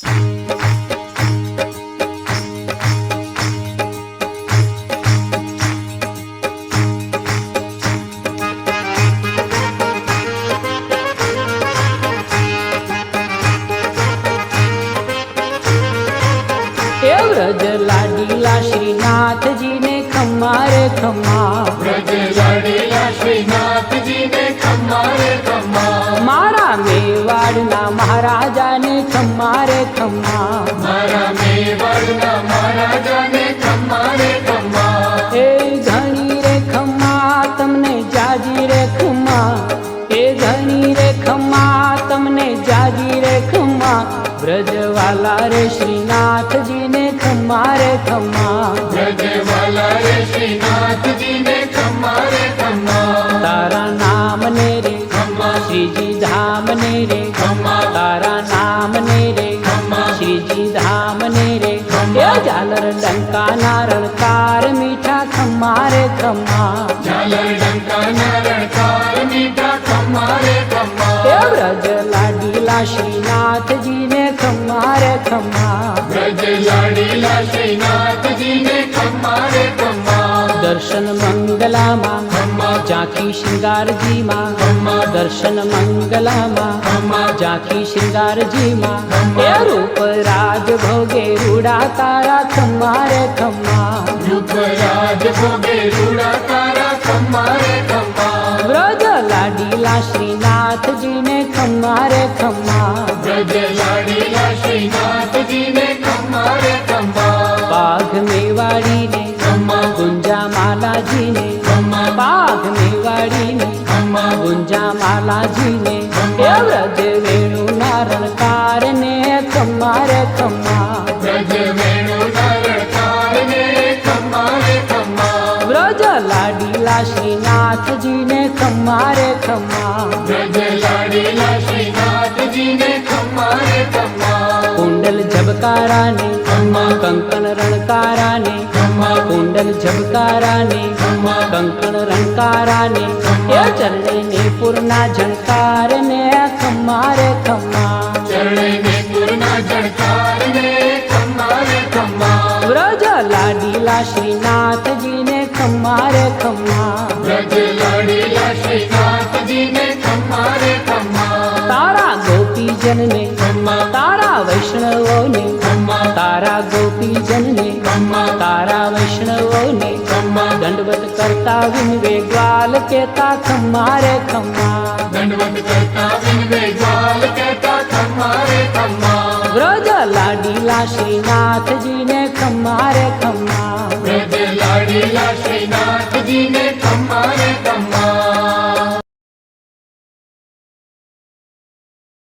व्रज लाडीला श्रीनाथ जी ने खम्मा रे खम्मा, व्रज लाडीला श्रीनाथ जी ने खम्मा रे खम्मा, मारा मेवाड़ना महाराजा ने खम्मा रे खम्मा, मारा मेवाड़ना महाराजा ने खम्मा रे खम्मा, ए घणी रे खम्मा तमने जाजी रे खम्मा, ए घणी रे खम्मा तमने जाजी रे खम्मा, ब्रजवाला रे श्रीनाथ जी ने खम्मा रे खम्मा, ब्रजवाला रे श्रीनाथ जी ने खम्मा रे खम्मा, तारा नाम ने रे खम्मा, श्री जी धाम ने रे खम्मा, तारा नाम ने रे खम्मा, श्री जी धाम ने रे खम्मा, ये झालर डंका नारणकार मीठा खम्मा रे खम्मा, झालर डंका नारणकार मीठा खम्मा रे खम्मा, ये ब्रज लाडीला श्रीनाथ जी ने खम्मा रे खम्मा, ब्रज लाडीला श्रीनाथ जी ने खम्मा रे खम्मा, दर्शन मंगला माँ खम्मा, झांकी श्रृंगार जी माँ, खम्मा, दर्शन मंगला माँ खम्मा, झांकी श्रृंगार जी माँ, ये रूप राज भोगे रूड़ा तारा खम्मा रे खम्मा, रूप राज भोगे रूड़ा तारा खम्मा रे खम्मा, ब्रज लाडीला श्रीनाथ जी ने खम्मा रे खम्मा, ब्रज लाडीला श्रीनाथ जी ने खम्मा रे खम्मा, बाघ मेवाड़ी ने खम्मा, गुंजा माला जी ने, खम्मा, बाघ मेवाड़ी ने खम्मा, गुंजा माला जी ने, ये ब्रज वेणु नारणकार ने खम्मा रे खम्मा, ब्रज वेणु नारणकार ने खम्मा रे खम्मा, ब्रज लाडीला श्रीनाथ जी ने खम्मा रे खम्मा, ब्रज लाडीला श्रीनाथ जी ने खम्मा रे खम्मा, कुंडल झबकारा ने खम्मा, कंकन रणकारा ने, खम्मा, कुंडल झबकारा ने खम्मा, कंकण रणकारा ने, ये चरणे ने पूर्णा झणकार ने खम्मा रे खम्मा, चरणे ने पूर्णा झणकार ने खम्मा रे खम्मा, ब्रज लाडीला श्रीनाथ जी ने खम्मा रे खम्मा, ब्रज लाडीला श्रीनाथ जी ने खम्मा रे खम्मा, तारा गोपी जन ने खम्मा, तारा वैष्णवों ने, खम्मा, तारा गोपी जन ने खम्मा, तारा वैष्णवों ने, खम्मा, दंडवत करता विनवे ग्वाल कहता खम्मा रे खम्मा, दंडवत करता विनवे ग्वाल कहता खम्मा रे खम्मा, ब्रज लाडीला श्रीनाथ जी ने खम्मा रे खम्मा।